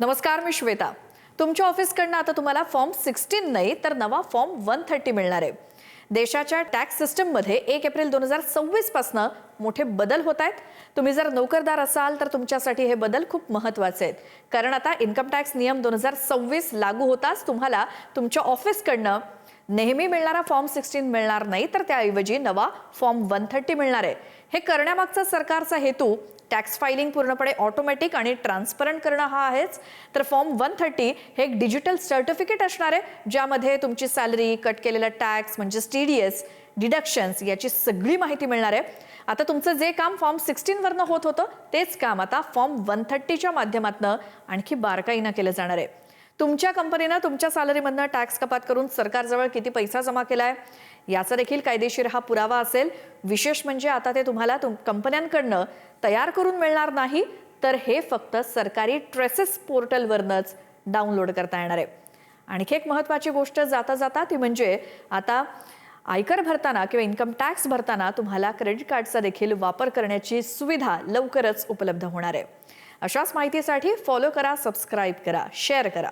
नमस्कार, मी श्वेता. तुमच्या ऑफिसकडनं आता तुम्हाला फॉर्म 16 नाही तर नवा फॉर्म 130 मिळणार आहे. देशाच्या टॅक्स सिस्टममध्ये 1 एप्रिल 2026 पासून मोठे बदल होत आहेत. तुम्ही जर नोकरदार असाल तर तुमच्यासाठी हे बदल खूप महत्त्वाचे आहेत. कारण आता इन्कम टॅक्स नियम 2026 लागू होताच तुम्हाला तुमच्या ऑफिसकडनं नेहमी मिळणारा फॉर्म 16 मिळणार नाही तर त्याऐवजी नवा फॉर्म 130 मिळणार आहे. हे करण्यामागचा सरकारचा हेतू टॅक्स फायलिंग पूर्णपणे ऑटोमॅटिक आणि ट्रान्सपरंट करणं हा आहेच. तर फॉर्म 130 हे एक डिजिटल सर्टिफिकेट असणार आहे ज्यामध्ये तुमची सॅलरी, कट केलेला टॅक्स म्हणजे TDS, डिडक्शन्स याची सगळी माहिती मिळणार आहे. आता तुमचं जे काम फॉर्म 16 वरनं होत होतं तेच काम आता फॉर्म 130च्या माध्यमातून आणखी बारकाईनं केलं जाणार आहे. तुमच्या कंपनीनं तुमच्या सॅलरीमधनं टॅक्स कपात करून सरकारजवळ किती पैसा जमा केलाय याचा देखील कायदेशीर हा पुरावा असेल. विशेष म्हणजे आता ते तुम्हाला कंपन्यांकडनं तयार करून मिळणार नाही तर हे फक्त सरकारी ट्रेसेस पोर्टलवरनंच डाउनलोड करता येणार आहे. आणखी एक महत्त्वाची गोष्ट जाता जाता ती म्हणजे आता आयकर भरताना किंवा इन्कम टॅक्स भरताना तुम्हाला क्रेडिट कार्डचा देखील वापर करण्याची सुविधा लवकरच उपलब्ध होणार आहे. अशाच माहितीसाठी फॉलो करा, सबस्क्राईब करा, शेअर करा.